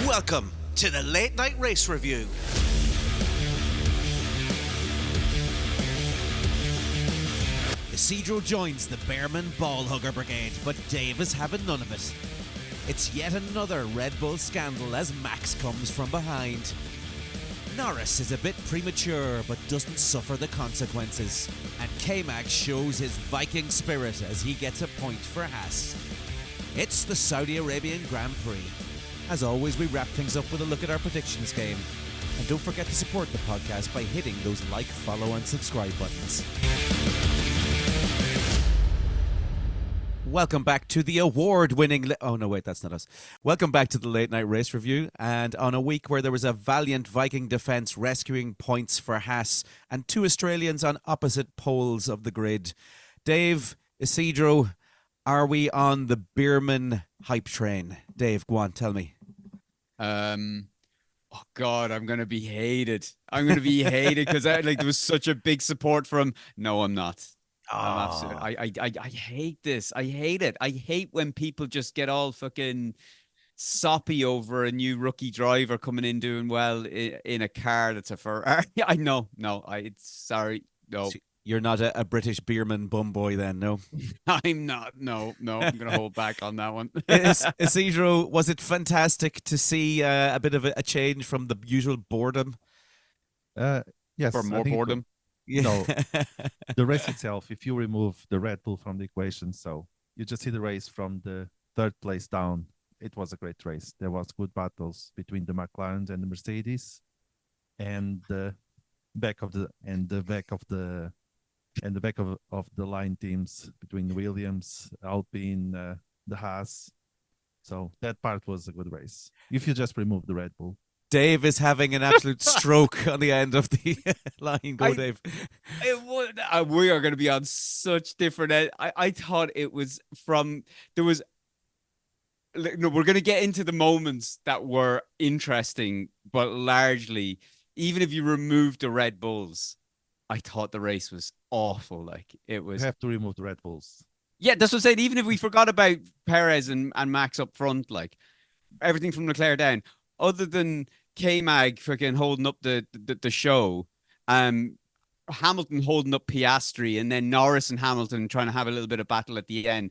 Welcome to the Late Night Race Review. Isidro joins the Bearman ball hugger brigade, but Dave is having none of it. It's yet another Red Bull scandal as Max comes from behind. Norris is a bit premature but doesn't suffer the consequences. And K-Mag shows his Viking spirit as he gets a point for Haas. It's the Saudi Arabian Grand Prix. As always, we wrap things up with a look at our predictions game. And don't forget to support the podcast by hitting those like, follow and subscribe buttons. Welcome back to the award-winning... Oh, no, wait, that's not us. Welcome back to the Late Night Race Review. And on a week where there was a valiant Viking defence rescuing points for Haas and two Australians on opposite poles of the grid. Dave, Isidro, are we on the Bearman hype train? Dave, go on, tell me. Oh God, I'm gonna be hated. I'm gonna be hated because there was such a big support from. No, I'm not. I'm absolutely. I hate this. I hate it. I hate when people just get all fucking soppy over a new rookie driver coming in doing well in a car that's a Ferrari. I know. No, sorry. No. You're not a British Bearman bum boy then, no? I'm not. No. I'm going to hold back on that one. Isidro, was it fantastic to see a bit of a change from the usual boredom? Yes. For more boredom? No. The race itself, if you remove the Red Bull from the equation, so you just see the race from the third place down, it was a great race. There was good battles between the McLaren and the Mercedes, and the back of the line teams between the Williams, Alpine, the Haas. So that part was a good race. If you just remove the Red Bull. Dave is having an absolute stroke on the end of the line. Go, Dave. We are going to be on such different... I thought it was from... There was... No, we're going to get into the moments that were interesting, but largely, even if you remove the Red Bulls, I thought the race was awful. Like, it was... You have to remove the Red Bulls. Yeah, that's what I'm saying. Even if we forgot about Perez and Max up front, like, everything from Leclerc down, other than K-Mag fucking holding up the show, Hamilton holding up Piastri, and then Norris and Hamilton trying to have a little bit of battle at the end.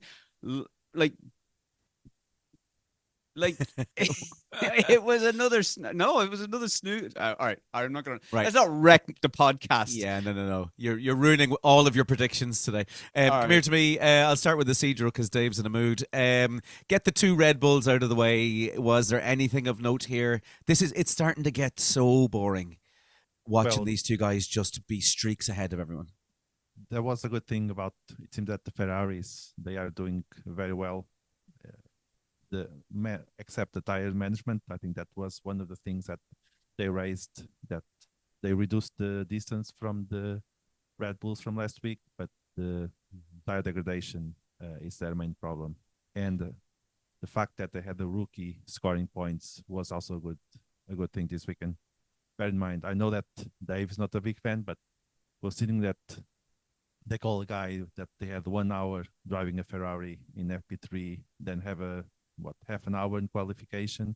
Like it was another snooze. All right, I'm not gonna. Right. Let's not wreck the podcast. Yeah, no. You're ruining all of your predictions today. Come here to me. I'll start with Isidro because Dave's in a mood. Get the two Red Bulls out of the way. Was there anything of note here? It's starting to get so boring watching these two guys just be streaks ahead of everyone. There was a good thing about it. Seems that the Ferraris, they are doing very well. Except the tire management, I think that was one of the things that they raised, that they reduced the distance from the Red Bulls from last week, but the tire degradation is their main problem. And the fact that they had the rookie scoring points was also a good thing this weekend. Bear in mind, I know that Dave is not a big fan, but considering that they call a guy that they had 1 hour driving a Ferrari in FP3, then have half an hour in qualification,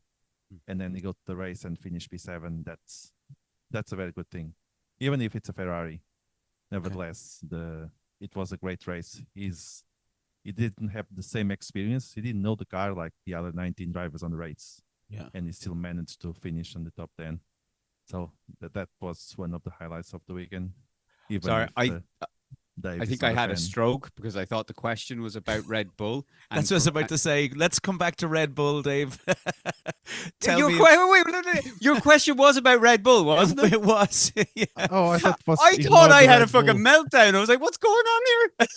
and then he go to the race and finish P7. That's a very good thing, even if it's a Ferrari. Nevertheless, it was a great race. He didn't have the same experience. He didn't know the car like the other 19 drivers on the race. Yeah, and he still managed to finish on the top 10. So that was one of the highlights of the weekend. I think I had a stroke because I thought the question was about Red Bull. That's what I was about to say. Let's come back to Red Bull, Dave. Your question was about Red Bull, wasn't it? It was. Yeah. Oh, I thought I had a fucking meltdown. I was like, what's going on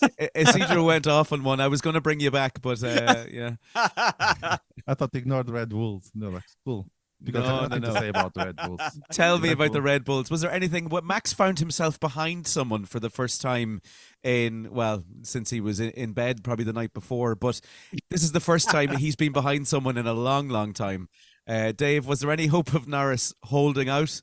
here? Isidro went off on one. I was going to bring you back, but yeah. I thought ignore the Red Bulls. No, that's cool. Because I have nothing to say about the Red Bulls. Tell me about the Red Bulls. Was there anything? Max found himself behind someone for the first time since he was in bed, probably the night before. But this is the first time he's been behind someone in a long, long time. Dave, was there any hope of Norris holding out?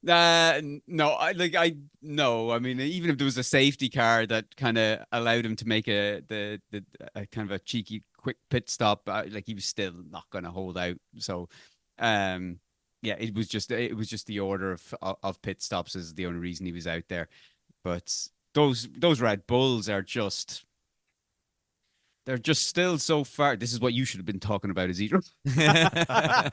No. I mean, even if there was a safety car that kind of allowed him to make a kind of a cheeky quick pit stop, like he was still not going to hold out. So, yeah, it was just the order of pit stops is the only reason he was out there. But those Red Bulls are just. They're just still so far. This is what you should have been talking about, Isidro. Yeah.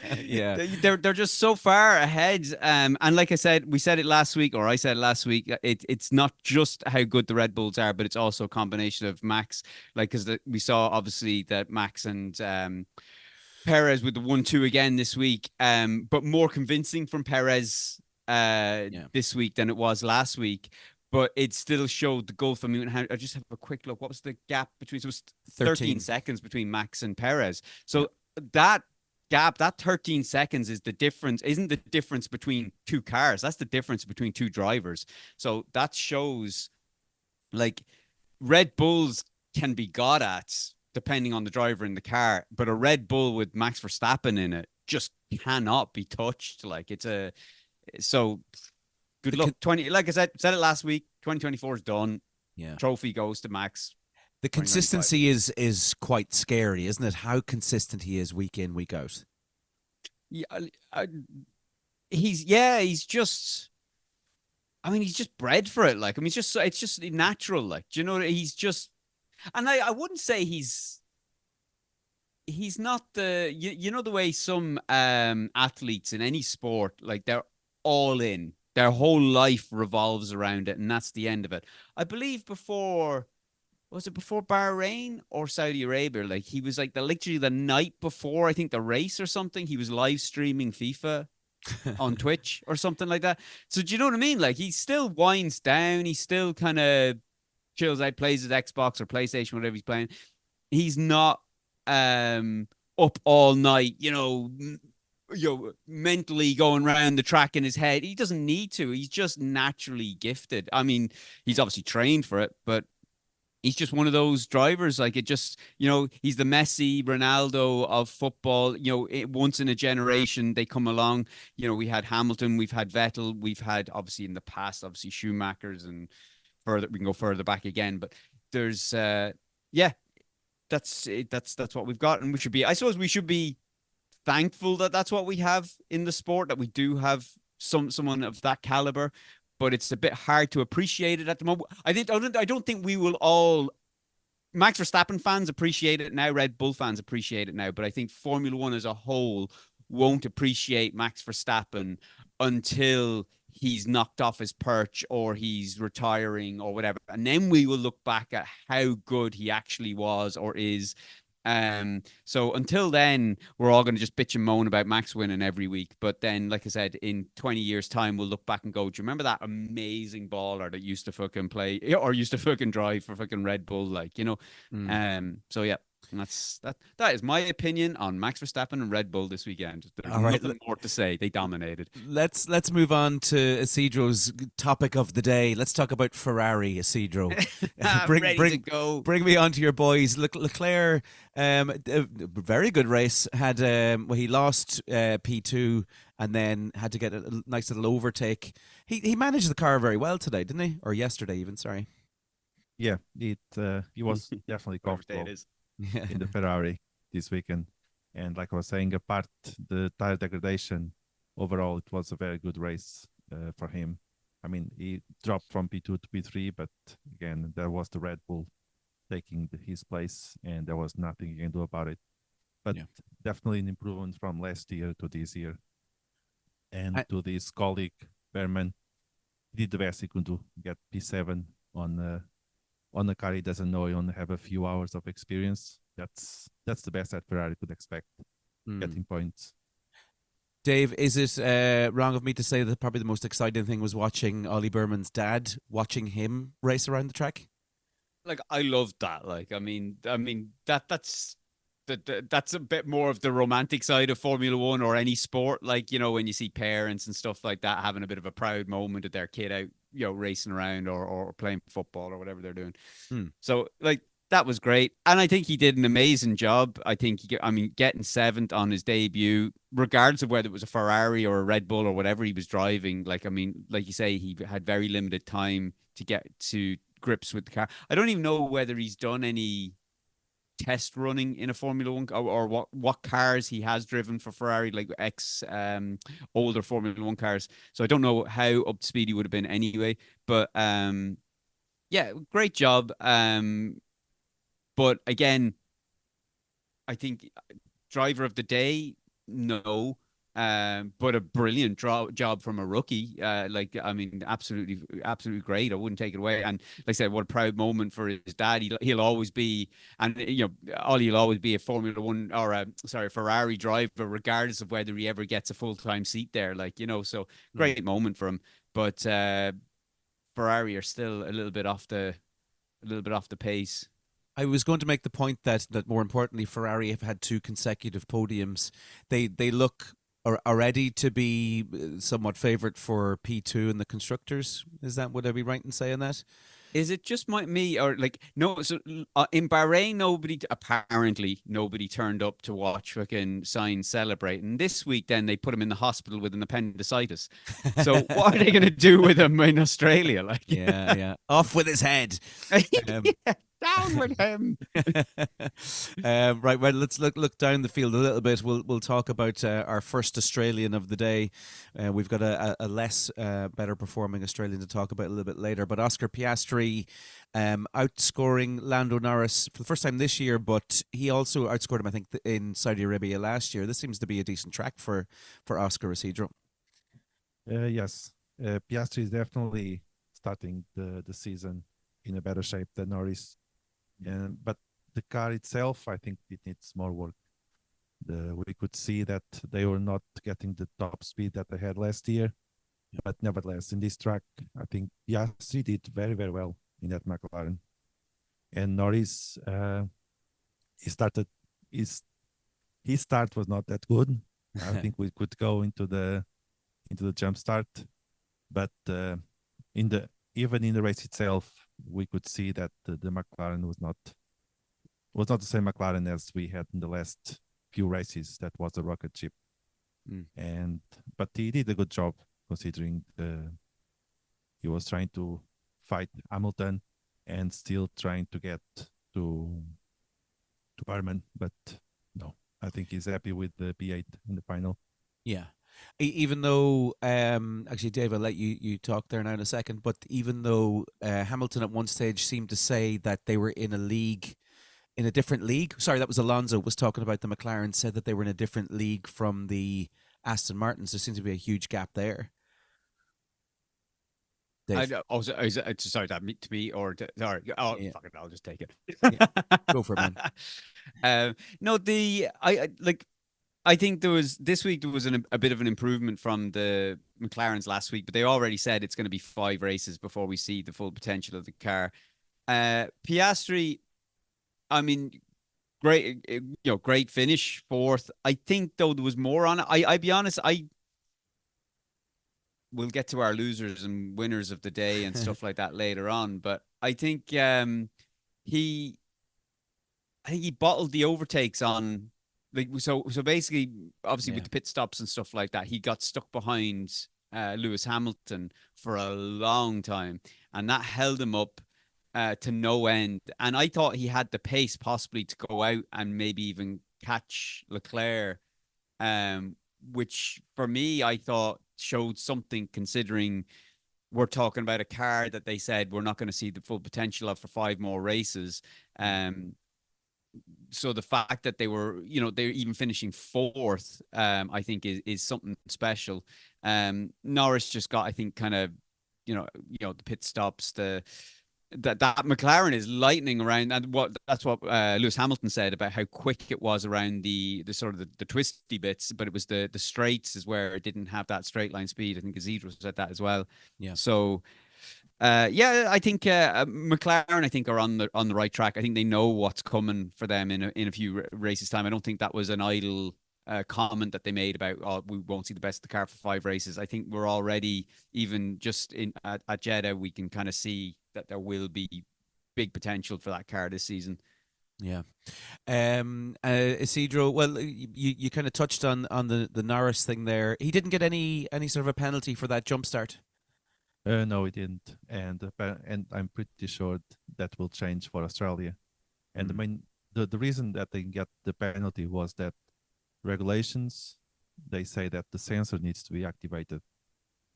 They're just so far ahead. And like I said, we said it last week, or I said it last week. It's not just how good the Red Bulls are, but it's also a combination of Max. Like, because we saw obviously that Max and Perez with the 1-2 again this week. But more convincing from Perez this week than it was last week. But it still showed the gulf. I mean, I just have a quick look. What was the gap between? So it was 13 seconds between Max and Perez. So that gap, that 13 seconds is the difference, isn't the difference between two cars. That's the difference between two drivers. So that shows like Red Bulls can be got at depending on the driver in the car. But a Red Bull with Max Verstappen in it just cannot be touched. Like so... Good luck. Like I said it last week. 2024 is done. Yeah. Trophy goes to Max. The consistency is quite scary, isn't it? How consistent he is week in, week out. Yeah, he's just. I mean, he's just bred for it. Like, I mean, it's just natural. Like, do you know? He's just, and I wouldn't say he's not the you know the way some athletes in any sport, like they're all in. Their whole life revolves around it, and that's the end of it. I believe before Bahrain or Saudi Arabia? Like he was like literally the night before, I think the race or something, he was live streaming FIFA on Twitch or something like that. So do you know what I mean? Like he still winds down, he still kind of chills out, plays his Xbox or PlayStation, whatever he's playing. He's not up all night, mentally going around the track in his head. He doesn't need to. He's just naturally gifted. I mean, he's obviously trained for it, but he's just one of those drivers. Like it just, he's the Messi, Ronaldo of football. Once in a generation they come along. We had Hamilton, we've had Vettel, we've had obviously in the past, obviously Schumachers, and further we can go further back again. But there's, that's it. That's what we've got, and I suppose we should be thankful that that's what we have in the sport, that we do have someone of that caliber, but it's a bit hard to appreciate it at the moment. I don't think we will all. Max Verstappen fans appreciate it now. Red Bull fans appreciate it now, but I think Formula One as a whole won't appreciate Max Verstappen until he's knocked off his perch or he's retiring or whatever, and then we will look back at how good he actually was or is. So until then, we're all going to just bitch and moan about Max winning every week. But then, like I said, in 20 years' time, we'll look back and go, do you remember that amazing baller that used to fucking play or used to fucking drive for fucking Red Bull? So yeah, that is my opinion on Max Verstappen and Red Bull this weekend. There's nothing more to say. They dominated. Let's move on to Isidro's topic of the day. Let's talk about Ferrari, Isidro. Ready to go. Bring me on to your boys. Leclerc, a very good race. Had he lost P2 and then had to get a nice little overtake. He managed the car very well today, didn't he? Or yesterday even, sorry. Yeah, he was definitely comfortable in the Ferrari this weekend. And like I was saying, apart the tire degradation, overall it was a very good race for him. I mean, he dropped from P2 to P3, but again, there was the Red Bull taking his place, and there was nothing you can do about it. But definitely an improvement from last year to this year. And to this colleague, Bearman, he did the best he could do, get P7 on a car he doesn't know. He only have a few hours of experience. That's the best that Ferrari could expect, getting points. Dave, is it wrong of me to say that probably the most exciting thing was watching Ollie Bearman's dad, watching him race around the track? Like, I loved that. Like, I mean that's a bit more of the romantic side of Formula One or any sport. Like, when you see parents and stuff like that having a bit of a proud moment of their kid out, racing around or playing football or whatever they're doing. So, like, that was great. And I think he did an amazing job. I think, getting 7th on his debut, regardless of whether it was a Ferrari or a Red Bull or whatever he was driving. Like, like you say, he had very limited time to get to grips with the car. I don't even know whether he's done any test running in a Formula One, or what cars he has driven for Ferrari, like older Formula One cars. So I don't know how up to speed he would have been anyway. But yeah, great job. But again, I think driver of the day, no. But a brilliant job from a rookie. Like, I mean, absolutely, absolutely great. I wouldn't take it away. And like I said, what a proud moment for his dad. He'll always be, and Ollie will always be a Formula One or Ferrari driver, regardless of whether he ever gets a full-time seat there. Like, so great moment for him. But Ferrari are still a little bit off the pace. I was going to make the point that more importantly, Ferrari have had 2 consecutive podiums. They look are ready to be somewhat favoured for P2 in the constructors. Would I be right in saying that? Is it just me, or like, no? So in Bahrain, apparently nobody turned up to watch fucking Sainz celebrate. And this week, then they put him in the hospital with an appendicitis. So what are they going to do with him in Australia? Like, yeah, off with his head. Down with him. Right, well, let's look down the field a little bit. We'll talk about our first Australian of the day. We've got a less better performing Australian to talk about a little bit later. But Oscar outscoring Lando Norris for the first time this year, but he also outscored him, I think, in Saudi Arabia last year. This seems to be a decent track for Oscar, Isidro. Yes, Piastri is definitely starting the season in a better shape than Norris. But the car itself, I think it needs more work. We could see that they were not getting the top speed that they had last year. But nevertheless, in this track, I think Piastri did very, very well in that McLaren. And Norris, his start was not that good. I think we could go into the jump start, but even in the race itself, we could see that the McLaren was not the same McLaren as we had in the last few races. That was a rocket ship, but he did a good job considering he was trying to fight Hamilton and still trying to get to Bearman, but no, I think he's happy with the P8 in the final. Yeah. Even though, actually, Dave, I'll let you talk there now in a second, but even though Hamilton at one stage seemed to say that they were in a different league. Sorry, that was Alonso was talking about the McLaren, said that they were in a different league from the Aston Martins. There seems to be a huge gap there. Sorry, that to me or sorry. Oh, yeah. Fuck it, I'll just take it. Yeah. Go for it, man. No, I think this week there was a bit of an improvement from the McLarens last week, but they already said it's going to be 5 races before we see the full potential of the car. Piastri, I mean, great, great finish, 4th. I think though there was more on it. I'll be honest, we'll get to our losers and winners of the day and stuff like that later on, but I think he bottled the overtakes on. Like so basically, obviously with the pit stops and stuff like that, he got stuck behind Lewis Hamilton for a long time, and that held him up to no end. And I thought he had the pace possibly to go out and maybe even catch Leclerc, which for me I thought showed something, considering we're talking about a car that they said we're not going to see the full potential of for 5 more races. So the fact that they were, they're even finishing 4th, I think is something special. Norris just got, I think, kind of, the pit stops, that McLaren is lightning around, and that's what Lewis Hamilton said about how quick it was around the sort of the twisty bits, but it was the straights is where it didn't have that straight line speed. I think Isidro said that as well. Yeah. So. I think McLaren, I think, are on the right track. I think they know what's coming for them in a few races time. I don't think that was an idle comment that they made about we won't see the best of the car for 5 races. I think we're already, even just at Jeddah, we can kind of see that there will be big potential for that car this season. Yeah. Isidro, well, you kind of touched on the Norris thing there. He didn't get any sort of a penalty for that jump start. No, he didn't, and I'm pretty sure that will change for Australia. And the the reason that they get the penalty was that regulations, they say that the sensor needs to be activated,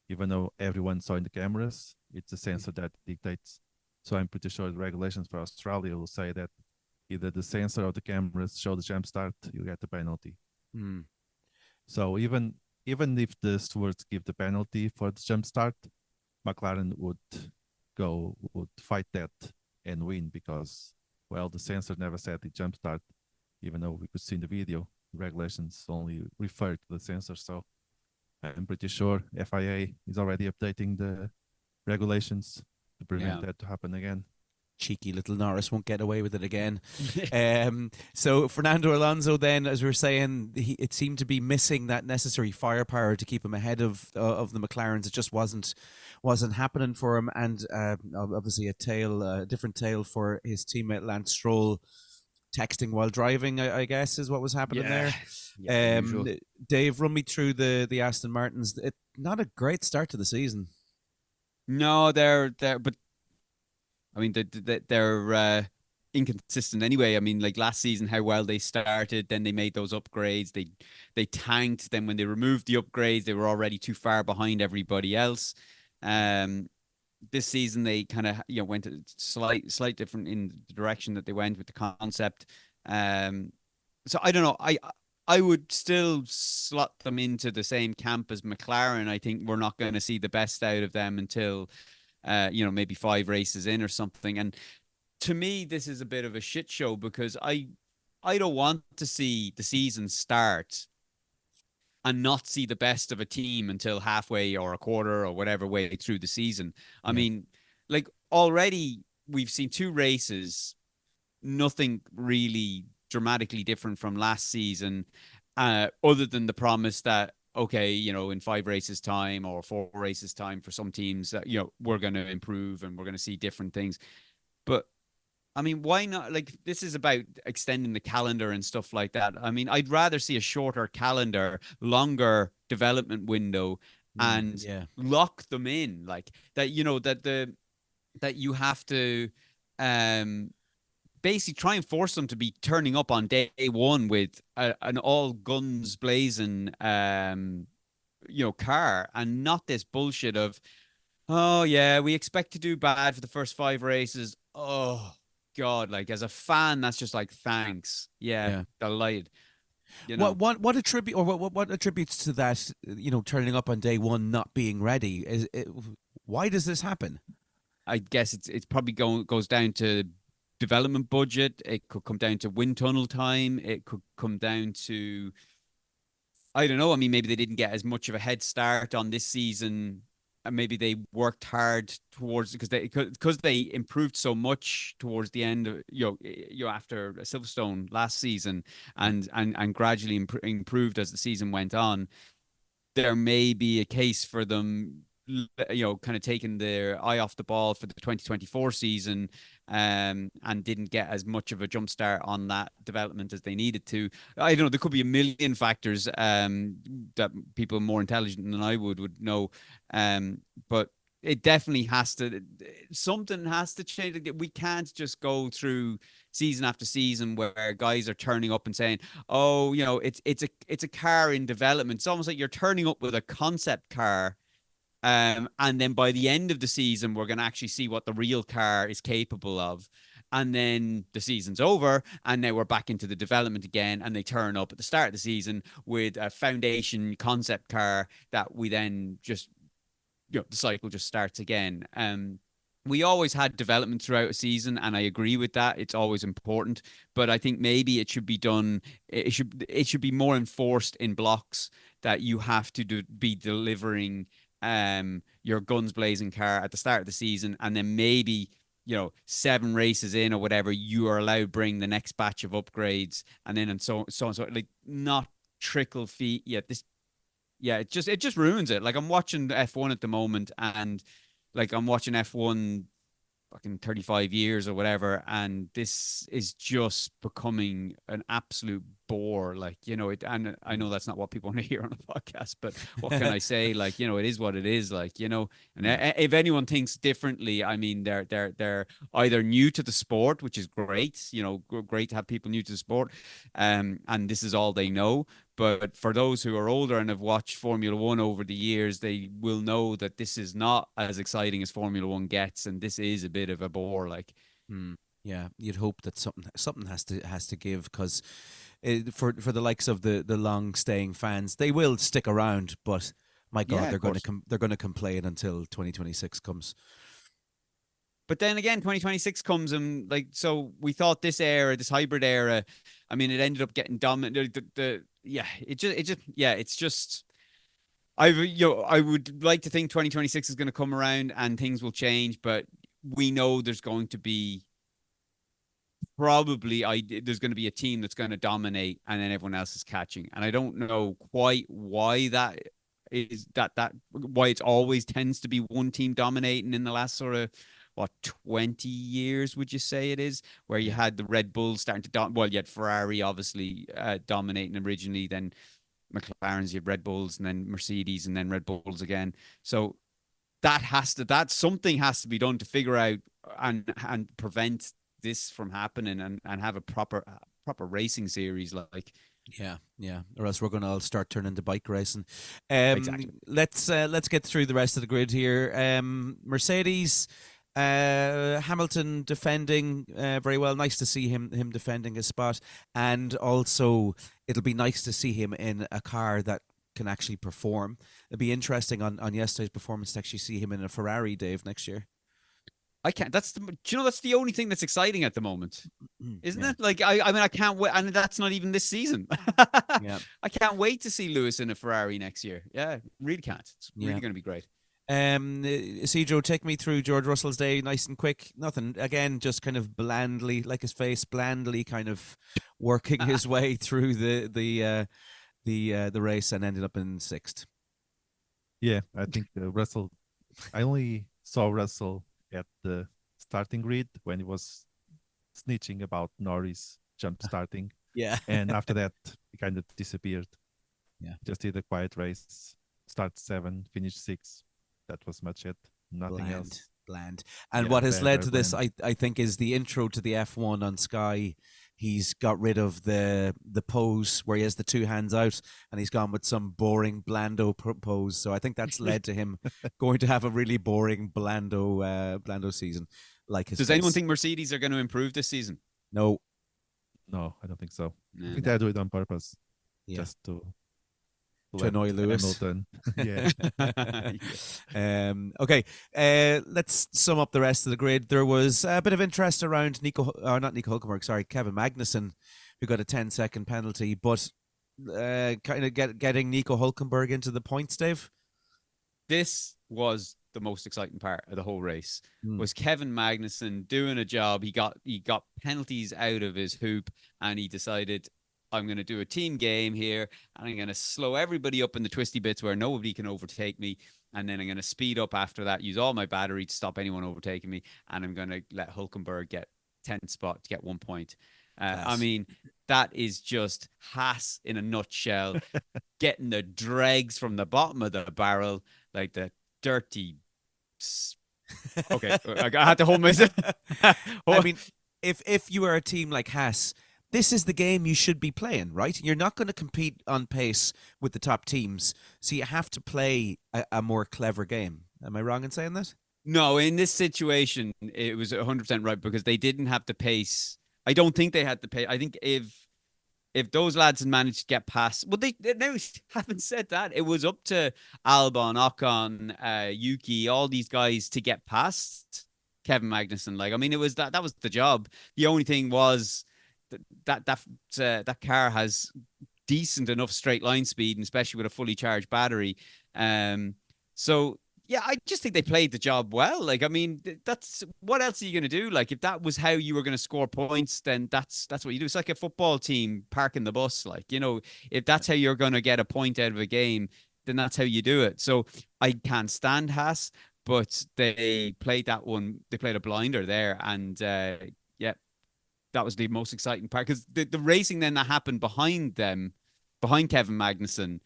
even though everyone saw in the cameras, it's the sensor that dictates. So I'm pretty sure the regulations for Australia will say that either the sensor or the cameras show the jump start, you get the penalty. Mm. So even if the stewards give the penalty for the jump start, McLaren would fight that and win because, well, the sensor never said the jump start, even though we could see in the video regulations only refer to the sensor. So I'm pretty sure FIA is already updating the regulations to prevent that to happen again. Cheeky little Norris won't get away with it again. So Fernando Alonso, then, as we were saying, it seemed to be missing that necessary firepower to keep him ahead of the McLarens. It just wasn't happening for him, and obviously a different tale for his teammate Lance Stroll. Texting while driving, I guess, is what was happening there. Yeah, Dave, run me through the Aston Martins. Not a great start to the season. No, they're but I mean they're inconsistent anyway. I mean, like last season, how well they started, then they made those upgrades. They tanked. Then when they removed the upgrades, they were already too far behind everybody else. This season they kind of went a slight different in the direction that they went with the concept. So I don't know. I would still slot them into the same camp as McLaren. I think we're not going to see the best out of them until maybe 5 races in or something. And to me, this is a bit of a shit show because I don't want to see the season start and not see the best of a team until halfway or a quarter or whatever way through the season. I mean, like already we've seen 2 races, nothing really dramatically different from last season, other than the promise that, okay, in 5 races time or 4 races time for some teams, we're going to improve and we're going to see different things. But I mean, why not? Like, this is about extending the calendar and stuff like that. I mean, I'd rather see a shorter calendar, longer development window, and lock them in like that. That you have to basically try and force them to be turning up on day 1 with an all guns blazing car, and not this bullshit of, oh yeah, we expect to do bad for the first 5 races. Oh God, like as a fan, that's just like, thanks. Yeah. Delighted. What attributes to that, turning up on day 1 not being ready? Why does this happen? I guess it's probably goes down to development budget. It could come down to wind tunnel time. It could come down to, I don't know. I mean, maybe they didn't get as much of a head start on this season, and maybe they worked hard towards, because they improved so much towards the end of, after Silverstone last season, and gradually improved as the season went on. There may be a case for them, kind of taking their eye off the ball for the 2024 season, and didn't get as much of a jump start on that development as they needed to. I don't know. There could be a million factors that people more intelligent than I would know, but it definitely something has to change. We can't just go through season after season where guys are turning up and saying, oh, it's a car in development. It's almost like you're turning up with a concept car. And then by the end of the season, we're going to actually see what the real car is capable of. And then the season's over, and now we're back into the development again. And they turn up at the start of the season with a foundation concept car that we then just, the cycle just starts again. We always had development throughout a season, and I agree with that. It's always important, but I think maybe it should be done. It should be more enforced in blocks, that you have to be delivering your guns blazing car at the start of the season, and then maybe 7 races in or whatever, you are allowed to bring the next batch of upgrades, and then and so like, not trickle feet. It just ruins it. Like, I'm watching F1 at the moment, and like I'm watching F1 fucking 35 years or whatever, and this is just becoming an absolute bore. Like, and I know that's not what people want to hear on a podcast, but what can I say? Like, it is what it is. Like, and if anyone thinks differently, I mean, they're either new to the sport, which is great, great to have people new to the sport, and this is all they know. But for those who are older and have watched Formula One over the years, they will know that this is not as exciting as Formula One gets, and this is a bit of a bore. Like, yeah, you'd hope that something has to give, because for the likes of the long staying fans, they will stick around. But my God, they're going to complain until 2026 comes. But then again, 2026 comes, and so we thought this hybrid era, I mean, it ended up getting dominant. It's just, I would like to think 2026 is going to come around and things will change, but we know there's going to be there's going to be a team that's going to dominate, and then everyone else is catching. And I don't know quite why that is, why it always tends to be one team dominating in the last sort of 20 years, would you say it is, where you had the Red Bull starting to you had Ferrari obviously dominating originally, then McLaren's, you had Red Bulls, and then Mercedes, and then Red Bulls again. So something has to be done to figure out and prevent this from happening, and have a proper racing series. Like, yeah, or else we're going to all start turning to bike racing. Exactly. Let's get through the rest of the grid here. Mercedes, Hamilton defending very well. Nice to see him defending his spot, and also it'll be nice to see him in a car that can actually perform. It'd be interesting on yesterday's performance to actually see him in a Ferrari, Dave, next year. I can't. That's the only thing that's exciting at the moment, isn't it? Like, I mean, I can't wait, and that's not even this season. Yeah, I can't wait to see Lewis in a Ferrari next year. Yeah, really can't. It's really going to be great. Sergio, take me through George Russell's day, nice and quick. Nothing, again, just kind of blandly, like his face, blandly kind of working his way through the race, and ended up in 6th. Yeah, I think Russell. I only saw Russell at the starting grid when he was snitching about Norris jump starting. Yeah, and after that, he kind of disappeared. Yeah, just did a quiet race. Start 7, finish 6. That was much it. Nothing else. Bland. And what has led to this, I think, is the intro to the F1 on Sky. He's got rid of the pose where he has the two hands out, and he's gone with some boring blando pose. So I think that's led to him going to have a really boring blando season. Like his Does face. anyone think Mercedes are going to improve this season? No, I don't think so. I think they do it on purpose, just to annoy Lewis. Yeah. Okay. Let's sum up the rest of the grid. There was a bit of interest around Kevin Magnussen, who got a 10-second penalty, but kind of getting Nico Hülkenberg into the points, Dave. This was the most exciting part of the whole race. Was Kevin Magnussen doing a job. He got penalties out of his hoop, and he decided, I'm going to do a team game here, and I'm going to slow everybody up in the twisty bits where nobody can overtake me. And then I'm going to speed up after that, use all my battery to stop anyone overtaking me. And I'm going to let Hülkenberg get 10th spot to get 1 point. I mean, that is just Haas in a nutshell, getting the dregs from the bottom of the barrel, like the dirty. Okay, I had to hold myself. I mean, if you are a team like Haas, this is the game you should be playing, right? You're not going to compete on pace with the top teams, so you have to play a more clever game. Am I wrong in saying that? No, in this situation, it was 100% right, because they didn't have the pace. I don't think they had the pace. I think if those lads had managed to get past, well, they now haven't said that. It was up to Albon, Ocon, Yuki, all these guys to get past Kevin Magnussen. Like, I mean, it was that was the job. The only thing was that car has decent enough straight line speed, and especially with a fully charged battery. So yeah, I just think they played the job well. Like, I mean, that's what else are you going to do? Like, if that was how you were going to score points, then that's what you do. It's like a football team parking the bus. Like, if that's how you're going to get a point out of a game, then that's how you do it. So I can't stand Haas, but they played that one. They played a blinder there, and yeah, that was the most exciting part because the racing then that happened behind them, behind Kevin Magnussen,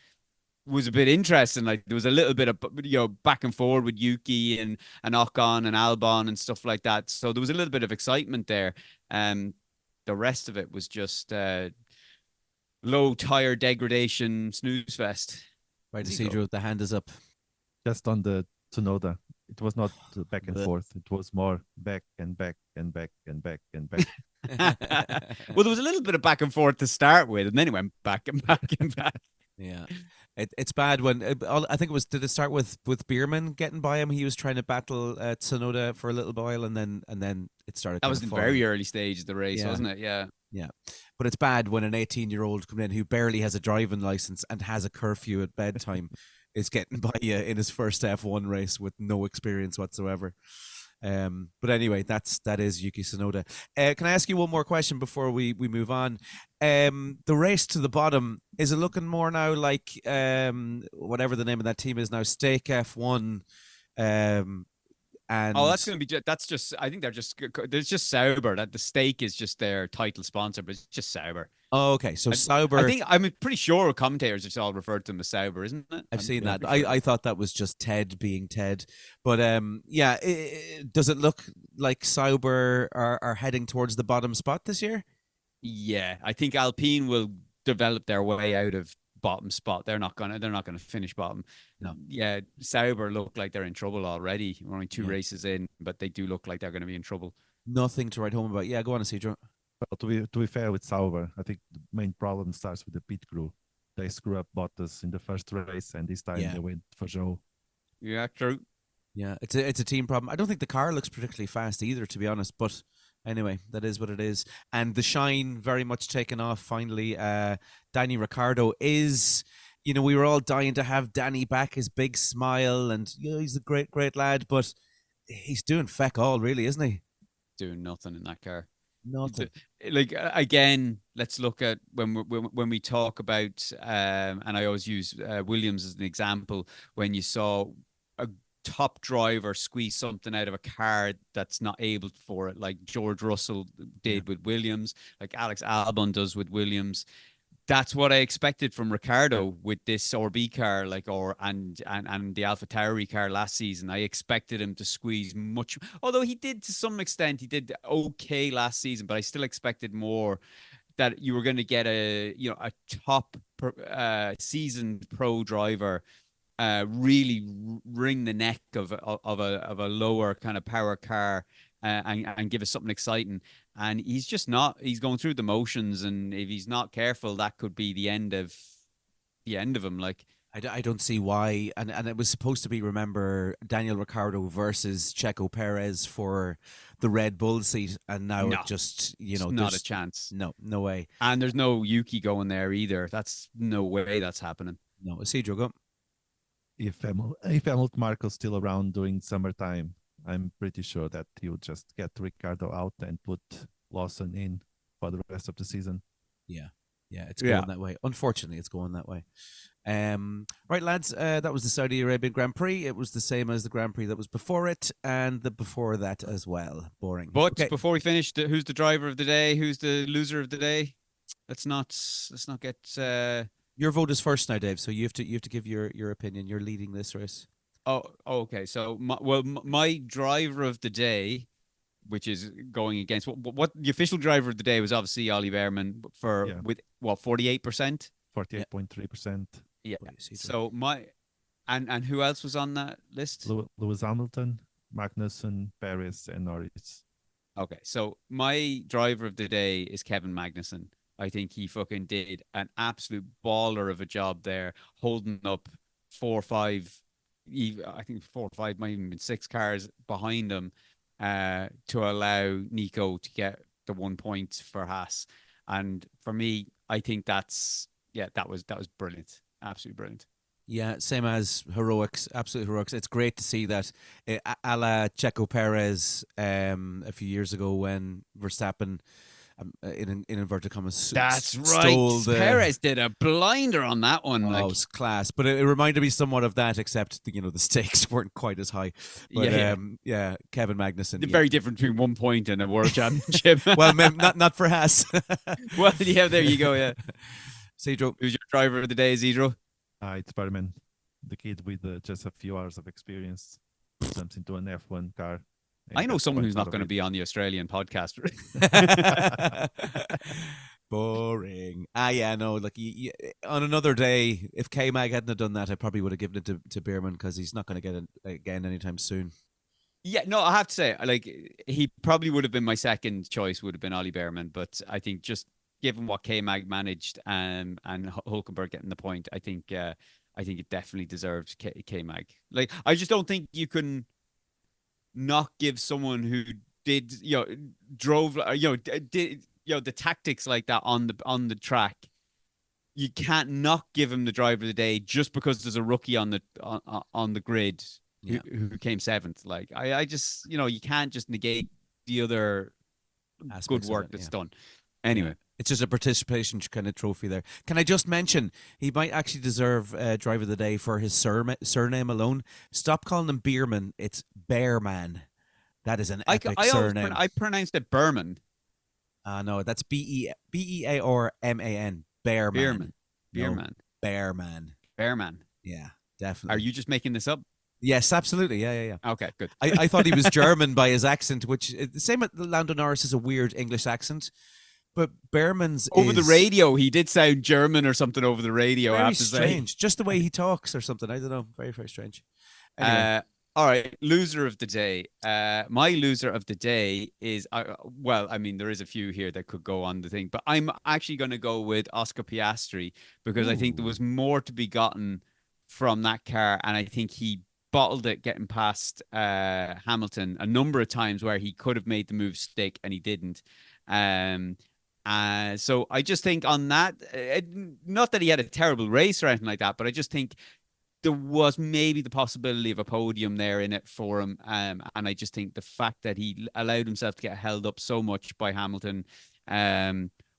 was a bit interesting. Like there was a little bit of back and forward with Yuki and Ocon and Albon and stuff like that. So there was a little bit of excitement there. The rest of it was just low tire degradation snooze fest. Right, Isidro, the hand is up. Just on the Tsunoda, it was not back and forth. It was more back and back and back and back and back. Well, there was a little bit of back and forth to start with, and then it went back and back and back. Yeah, it's bad when I think it was. Did it start with Bearman getting by him? He was trying to battle Tsunoda for a little while, and then it started. That was in very early stage of the race, wasn't it? Yeah. Yeah, but it's bad when an 18-year-old coming in who barely has a driving license and has a curfew at bedtime is getting by you in his first F1 race with no experience whatsoever. But anyway, that is Yuki Tsunoda. Can I ask you one more question before we move on? The race to the bottom, is it looking more now like whatever the name of that team is now, Stake F1? And that's going to be. That's just. I think they're just Sauber. That the Stake is just their title sponsor, but it's just Sauber. Oh, okay. So Sauber. I'm pretty sure commentators have all referred to them as Sauber, isn't it? I've seen that. Sure. I thought that was just Ted being Ted, but yeah. Does it look like Sauber are heading towards the bottom spot this year? Yeah, I think Alpine will develop their way out of bottom spot. They're not gonna finish bottom. No. Yeah, Sauber look like they're in trouble already. We're only two races in, but they do look like they're going to be in trouble. Nothing to write home about. Yeah, go on, Isidro. Well, to be fair with Sauber, I think the main problem starts with the pit crew. They screw up Bottas in the first race, and this time they went for Joe. Yeah, true. Yeah, it's a team problem. I don't think the car looks particularly fast either, to be honest. But anyway, that is what it is. And the shine very much taken off. Finally, Danny Ricciardo is. We were all dying to have Danny back, his big smile, and he's a great, great lad. But he's doing feck all, really, isn't he? Doing nothing in that car. Nothing. Like again, let's look at when we talk about, and I always use Williams as an example. When you saw a top driver squeeze something out of a car that's not able for it, like George Russell did with Williams, like Alex Albon does with Williams. That's what I expected from Ricciardo with this RB car, and the AlphaTauri car last season. I expected him to squeeze much, although he did to some extent. He did okay last season, but I still expected more. That you were going to get a top seasoned pro driver, really wring the neck of a lower kind of power car, and give us something exciting. And he's just not. He's going through the motions, and if he's not careful, that could be the end of him. Like I don't see why. And it was supposed to be, remember, Daniel Ricciardo versus Checo Perez for the Red Bull seat, and now it just not a chance. No way. And there's no Yuki going there either. That's no way that's happening. No, Isidro, go. If Helmut Marko's still around during summertime, I'm pretty sure that he would just get Ricciardo out and put Lawson in for the rest of the season. Yeah, it's going that way. Unfortunately, it's going that way. Right, lads, that was the Saudi Arabian Grand Prix. It was the same as the Grand Prix that was before it, and the before that as well. Boring. But before we finish, who's the driver of the day? Who's the loser of the day? Let's not get. Your vote is first now, Dave. So you have to give your opinion. You're leading this race. Oh, okay. So, my driver of the day, which is going against what the official driver of the day was, obviously Ollie Bearman with 48%, 48.3%. Yeah. So and who else was on that list? Lewis Hamilton, Magnussen, Perez, and Norris. Okay, so my driver of the day is Kevin Magnussen. I think he fucking did an absolute baller of a job there, holding up 4 or 5. I think 4 or 5, might even been 6 cars behind him, to allow Nico to get the 1 point for Haas. And for me, I think that was brilliant, absolutely brilliant. Yeah, same as heroics, absolute heroics. It's great to see that, a la Checo Perez a few years ago when Verstappen in inverted commas. That's right. Stole Perez did a blinder on that one. Oh, like, it was class, but it reminded me somewhat of that, except the stakes weren't quite as high. But Kevin Magnussen. Very different between 1 point and a world championship. Well, not for Haas. Well, yeah, there you go. Yeah. Sergio, who's your driver of the day, Zidro? It's Bearman, the kid with just a few hours of experience, jumps into an F1 car. I know someone who's not going to be on the Australian podcast. Boring. Yeah, no. Like on another day, if K-Mag hadn't have done that, I probably would have given it to Bearman, because he's not going to get it again anytime soon. Yeah, no, I have to say, like, he probably would have been my second choice, would have been Ollie Bearman, but I think just given what K-Mag managed and Hulkenberg getting the point, I think it definitely deserves K-Mag. Like, I just don't think you can not give someone who did, drove, did, the tactics like that on the track. You can't not give him the driver of the day just because there's a rookie on the grid who came seventh. Like, I just, you can't just negate the other good work that's done. Anyway. It's just a participation kind of trophy there. Can I just mention, he might actually deserve driver of the day for his surname alone. Stop calling him Bearman. It's Bearman. That is an epic surname. I pronounced it Bearman. No, that's Bearman. Bearman. Bearman. Bearman. Bearman. Yeah, definitely. Are you just making this up? Yes, absolutely. Yeah. Okay, good. I thought he was German by his accent, which the same with Lando Norris is a weird English accent. But Bearman's over the radio, he did sound German or something over the radio. Very I have to strange, say. Just the way he talks or something. I don't know. Very, very strange. Anyway. All right, loser of the day. My loser of the day is there is a few here that could go on the thing, but I'm actually going to go with OscarPiastri because I think there was more to be gotten from that car, and I think he bottled it getting past Hamilton a number of times where he could have made the move stick and he didn't. So I just think on that, not that he had a terrible race or anything like that, but I just think there was maybe the possibility of a podium there in it for him. And I just think the fact that he allowed himself to get held up so much by Hamilton,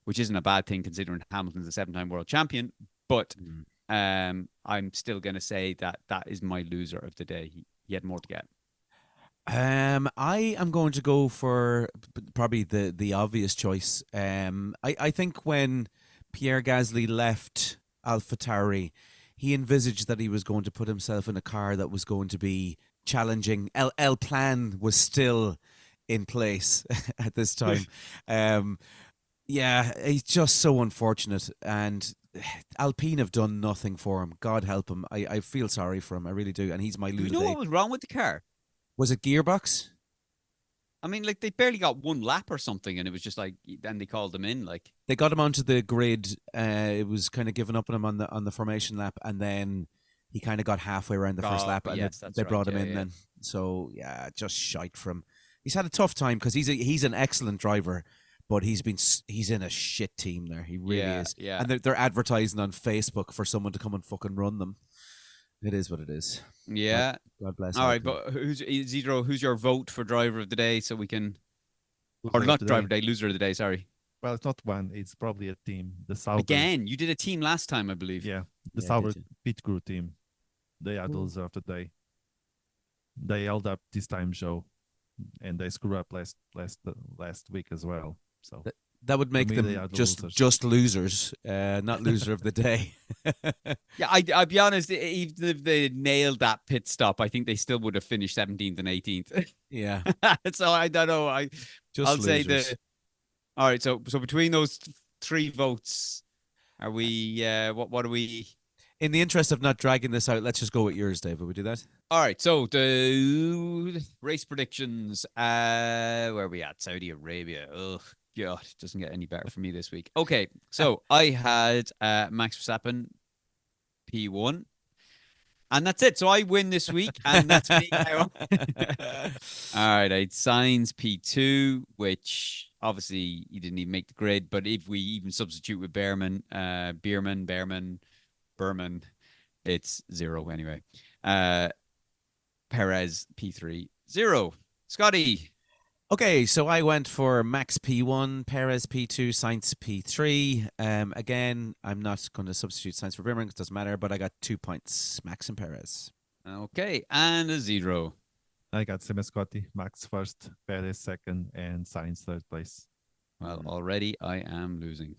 which isn't a bad thing considering Hamilton's a 7-time world champion, but I'm still going to say that is my loser of the day. He had more to get. I am going to go for probably the obvious choice. I think when Pierre Gasly left AlphaTauri, he envisaged that he was going to put himself in a car that was going to be challenging. El Plan was still in place at this time. He's just so unfortunate, and Alpine have done nothing for him. God help him. I feel sorry for him. I really do, and he's my loser. You know what was wrong with the car? Was it gearbox? I mean, like, they barely got one lap or something, and it was just like, then they called him in. Like, they got him onto the grid. It was kind of given up on him on the formation lap, and then he kind of got halfway around the first lap, and they brought him in then. So just shite from. He's had a tough time because he's an excellent driver, but he's in a shit team there. He really is. Yeah. And they're advertising on Facebook for someone to come and fucking run them. It is what it is. Yeah. God bless. All right, but who's your vote for driver of the day so we can, or not driver of the day, loser of the day? Sorry. Well, it's not one. It's probably a team. The Sauber. Again, you did a team last time, I believe. Yeah, the Sauber pit crew team. They are the loser of the day. They held up this time show, and they screwed up last week as well. So that would make them just losers, not loser of the day. Yeah, I'll be honest. Even if they nailed that pit stop, I think they still would have finished 17th and 18th. Yeah. So I don't know. I'll say the. All right. So between those three votes, are we? What are we? In the interest of not dragging this out, let's just go with yours, Dave. Will we do that? All right. So the race predictions. Where are we at? Saudi Arabia. Ugh. God, it doesn't get any better for me this week. Okay, so I had Max Verstappen P1, and that's it. So I win this week, and that's me now. All right, I had Sainz P2, which obviously he didn't even make the grid, but if we even substitute with Bearman, it's 0 anyway. Perez P3, 0. Scotty. Okay, so I went for Max P1, Perez P2, Sainz P3. Again, I'm not going to substitute Sainz for Bearman, it doesn't matter, but I got 2 points, Max and Perez. Okay, and a 0. I got Scotty, Max first, Perez second, and Sainz third place. Well, already I am losing.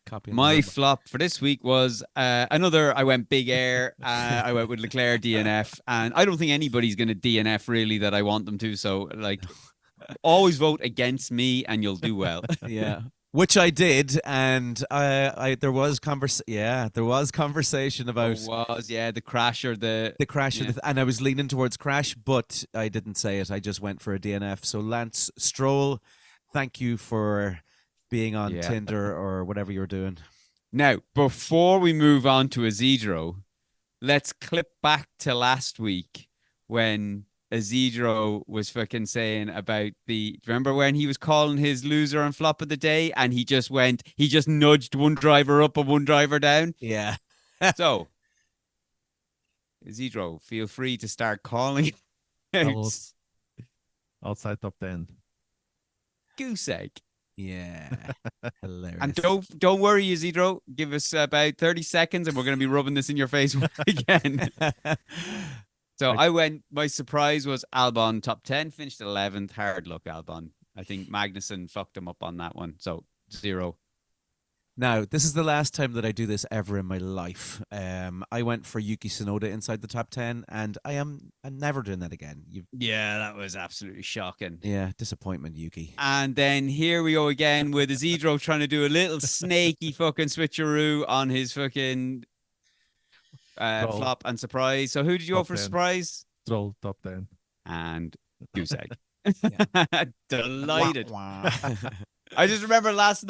Copy My flop for this week was another. I went big air. I went with Leclerc DNF, and I don't think anybody's going to DNF really that I want them to. So, like, always vote against me, and you'll do well. Yeah, which I did, and there was conversation about the crash or the crash, yeah. and I was leaning towards crash, but I didn't say it. I just went for a DNF. So Lance Stroll, thank you for being on Tinder or whatever you're doing. Now, before we move on to Isidro, let's clip back to last week when Isidro was fucking saying about remember when he was calling his loser and flop of the day, and he just nudged one driver up and one driver down? Yeah. So, Isidro, feel free to start calling out. Outside top 10. Goose egg. Yeah. Hilarious. And don't worry, Isidro. Give us about 30 seconds and we're going to be rubbing this in your face again. So my surprise was Albon top 10, finished 11th. Hard luck, Albon. I think Magnussen fucked him up on that one. So 0. Now, this is the last time that I do this ever in my life. I went for YukiTsunoda inside the top 10, and I'm never doing that again. Yeah, that was absolutely shocking. Yeah, disappointment, Yuki. And then here we go again with Isidro trying to do a little snaky fucking switcheroo on his fucking flop and surprise. So who did you go for surprise? Stroll, top 10. And goose egg. Delighted. I just remember last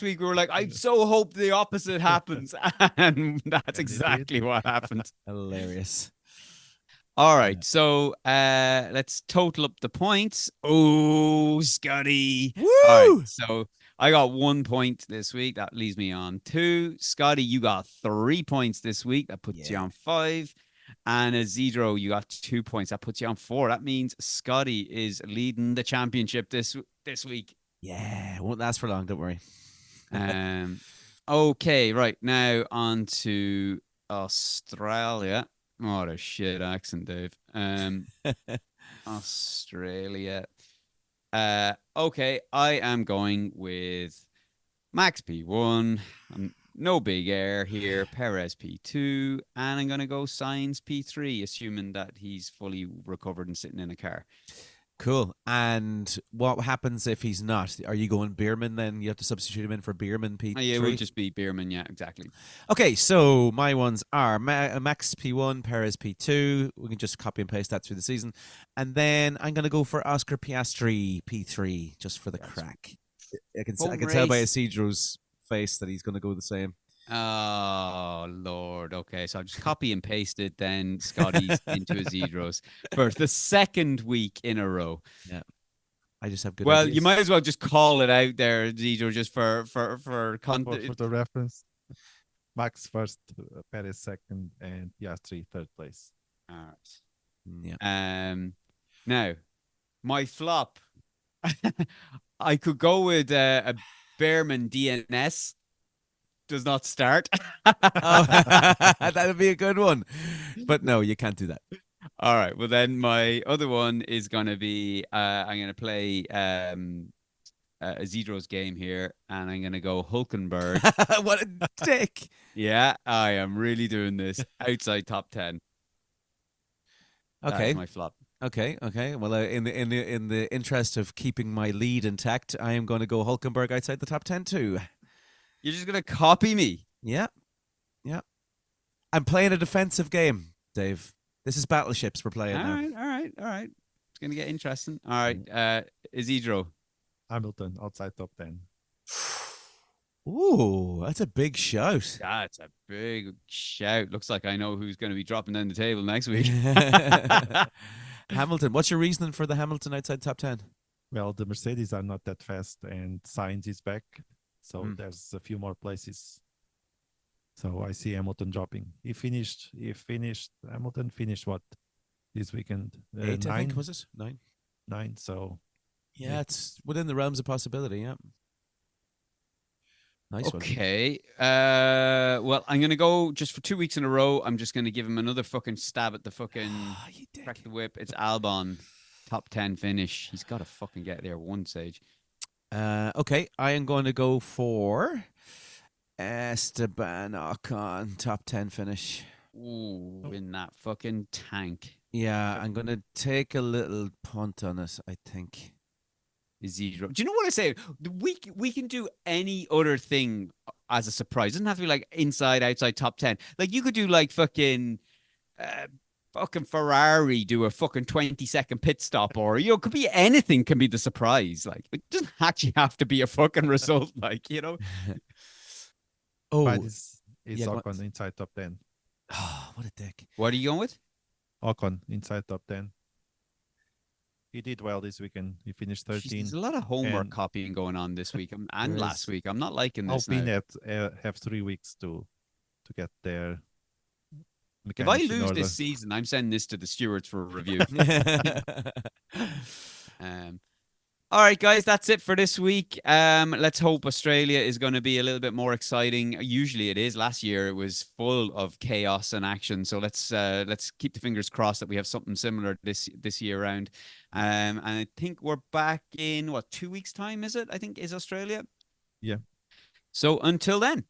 week we were like, I so hope the opposite happens. And that's exactly what happened. Hilarious. All right. So let's total up the points. Oh, Scotty. Woo! All right. So I got 1 point this week. That leaves me on 2. Scotty, you got 3 points this week. That puts you on 5. And Isidro, you got 2 points. That puts you on 4. That means Scotty is leading the championship this week. Yeah, won't last for long, don't worry. Okay, right. Now on to Australia. What a shit accent, Dave. Australia. Okay, I am going with Max P1. No big air here. Perez P2. And I'm going to go Sainz P3, assuming that he's fully recovered and sitting in a car. Cool. And what happens if he's not? Are you going Bearman then? You have to substitute him in for Bearman P3? Yeah, it would just be Bearman. Yeah, exactly. Okay, so my ones are Max P1, Perez P2. We can just copy and paste that through the season. And then I'm going to go for OscarPiastri P3, just for the crack. I can tell by Isidro's face that he's going to go the same. Oh, Lord. Okay, so I'll just copy and paste it then, Scotty's into Isidro's for the second week in a row. Yeah. I just have good Well, ideas. you might as well just call it out there, Isidro, just for the reference. Max first, Perez second, and Piastri third place. All right. Yeah. Now, my flop. I could go with a Bearman DNS. Does not start. That would be a good one. But no, you can't do that. All right. Well, then my other one is going to be I'm going to play Isidro's game here, and I'm going to go Hulkenberg. What a dick. Yeah, I am really doing this outside top 10. Okay. That is my flop. Okay. Well, in the interest of keeping my lead intact, I am going to go Hulkenberg outside the top 10 too. You're just going to copy me? Yeah. I'm playing a defensive game, Dave. This is battleships we're playing now. All right. It's going to get interesting. All right. Isidro. Hamilton, outside top 10. Ooh, that's a big shout. That's a big shout. Looks like I know who's going to be dropping down the table next week. Hamilton. What's your reasoning for the Hamilton outside top 10? Well, the Mercedes are not that fast, and Sainz is back. So there's a few more places. So I see Hamilton dropping. Hamilton finished what this weekend? 8, 9? I think, was it? 9? 9. So Yeah, it's within the realms of possibility. Yeah. Nice one. Okay. Well, I'm gonna go just for 2 weeks in a row. I'm just gonna give him another fucking stab at the fucking You dick. crack the whip. It's Albon, top 10 finish. He's got to fucking get there one stage. Okay, I am going to go for Esteban Ocon, top 10 finish. Ooh, in that fucking tank. Yeah, I'm going to take a little punt on it, I think. Isidro. Do you know what I say? We can do any other thing as a surprise. It doesn't have to be like inside, outside, top 10. Like you could do like fucking Ferrari do a fucking 20-second pit stop, or it could be anything. Can be the surprise. Like it doesn't actually have to be a fucking result. Like But it's yeah, Ocon inside top 10. Oh, what a dick. What are you going with? Ocon inside top 10. He did well this weekend. He finished 13. Jeez, there's a lot of homework and- copying going on this week and There last is. week. I'm not liking this Alpine now. have 3 weeks to get their If I mechanics in lose order. this season, I'm sending this to the stewards for a review. All right, guys, that's it for this week. Let's hope Australia is going to be a little bit more exciting. Usually it is. Last year it was full of chaos and action. So let's keep the fingers crossed that we have something similar this year round. And I think we're back in 2 weeks' time, is it? I think is Australia. Yeah. So until then.